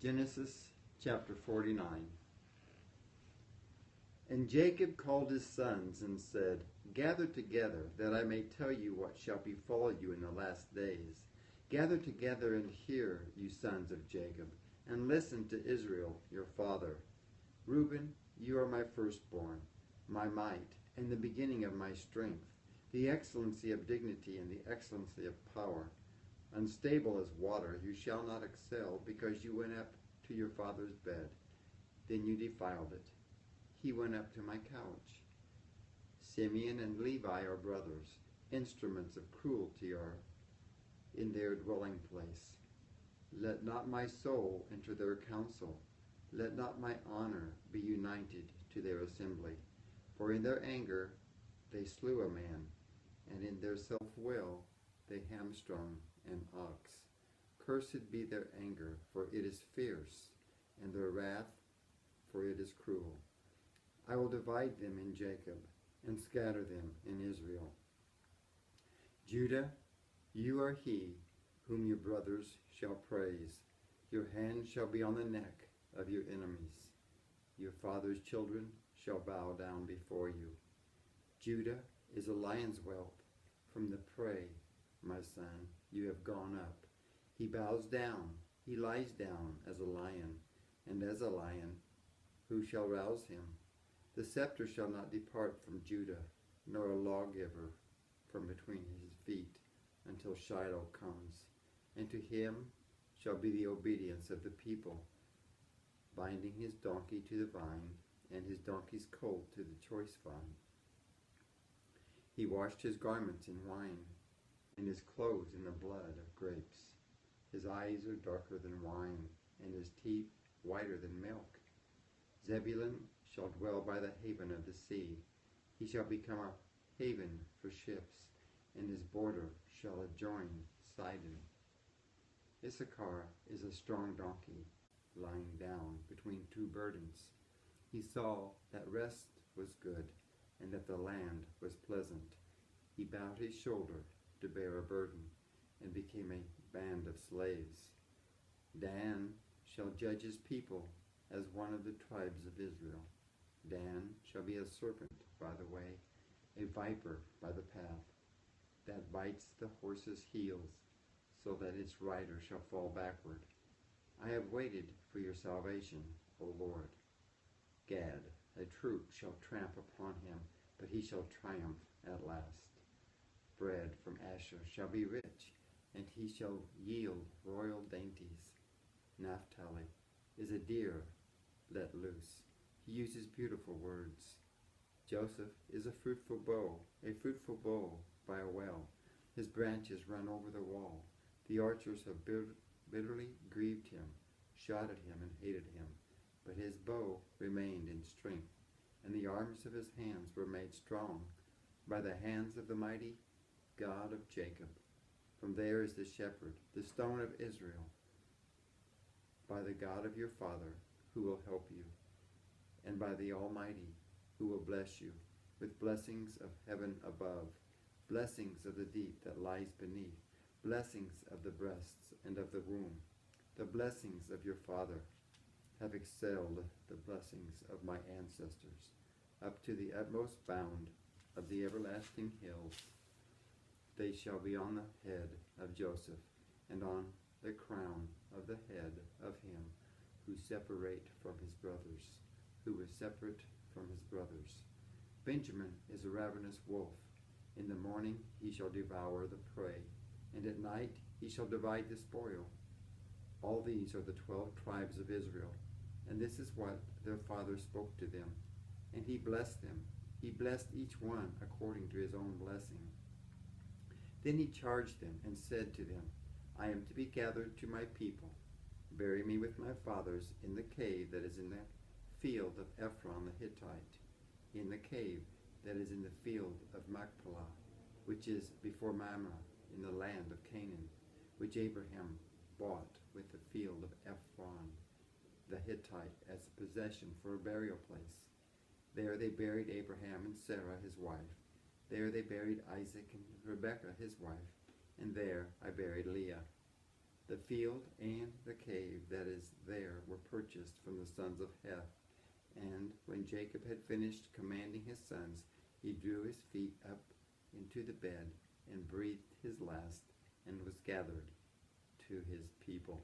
Genesis chapter 49. And Jacob called his sons and said, Gather together, that I may tell you what shall befall you in the last days. Gather together and hear, you sons of Jacob, and listen to Israel, your father. Reuben, you are my firstborn, my might, and the beginning of my strength, the excellency of dignity and the excellency of power. Unstable as water, you shall not excel, because you went up to your father's bed. Then you defiled it. He went up to my couch. Simeon and Levi are brothers. Instruments of cruelty are in their dwelling place. Let not my soul enter their council. Let not my honor be united to their assembly. For in their anger they slew a man, and in their self-will they hamstrung an ox. Cursed be their anger, for it is fierce, and their wrath, for it is cruel. I will divide them in Jacob, and scatter them in Israel. Judah, you are he whom your brothers shall praise. Your hand shall be on the neck of your enemies. Your father's children shall bow down before you. Judah is a lion's whelp. From the prey, my son, you have gone up. He bows down, he lies down as a lion, and as a lion, who shall rouse him? The scepter shall not depart from Judah, nor a lawgiver from between his feet, until Shiloh comes. And to him shall be the obedience of the people, binding his donkey to the vine, and his donkey's colt to the choice vine. He washed his garments in wine, and his clothes in the blood of grapes. His eyes are darker than wine, and his teeth whiter than milk. Zebulun shall dwell by the haven of the sea. He shall become a haven for ships, and his border shall adjoin Sidon. Issachar is a strong donkey, lying down between two burdens. He saw that rest was good, and that the land was pleasant. He bowed his shoulder to bear a burden, and became a band of slaves. Dan shall judge his people as one of the tribes of Israel. Dan shall be a serpent by the way, a viper by the path, that bites the horse's heels, so that its rider shall fall backward. I have waited for your salvation, O Lord. Gad, a troop shall tramp upon him, but he shall triumph at last. Bread from Asher shall be rich, and he shall yield royal dainties. Naphtali is a deer let loose. He uses beautiful words. Joseph is a fruitful bow by a well. His branches run over the wall. The archers have bitterly grieved him, shot at him and hated him. But his bow remained in strength, and the arms of his hands were made strong by the hands of the mighty God of Jacob. From there is the shepherd, the stone of Israel, by the God of your father, who will help you, and by the Almighty, who will bless you, with blessings of heaven above, blessings of the deep that lies beneath, blessings of the breasts and of the womb. The blessings of your father have excelled the blessings of my ancestors, up to the utmost bound of the everlasting hills. They shall be on the head of Joseph, and on the crown of the head of him who separate from his brothers, who was separate from his brothers. Benjamin is a ravenous wolf. In the morning he shall devour the prey, and at night he shall divide the spoil. All these are the 12 tribes of Israel, and this is what their father spoke to them. And he blessed them. He blessed each one according to his own blessing. Then he charged them and said to them, I am to be gathered to my people. Bury me with my fathers in the cave that is in the field of Ephron the Hittite, in the cave that is in the field of Machpelah, which is before Mamre, in the land of Canaan, which Abraham bought with the field of Ephron the Hittite as a possession for a burial place. There they buried Abraham and Sarah his wife. There they buried Isaac and Rebekah his wife, and there I buried Leah. The field and the cave that is there were purchased from the sons of Heth. And when Jacob had finished commanding his sons, he drew his feet up into the bed and breathed his last and was gathered to his people.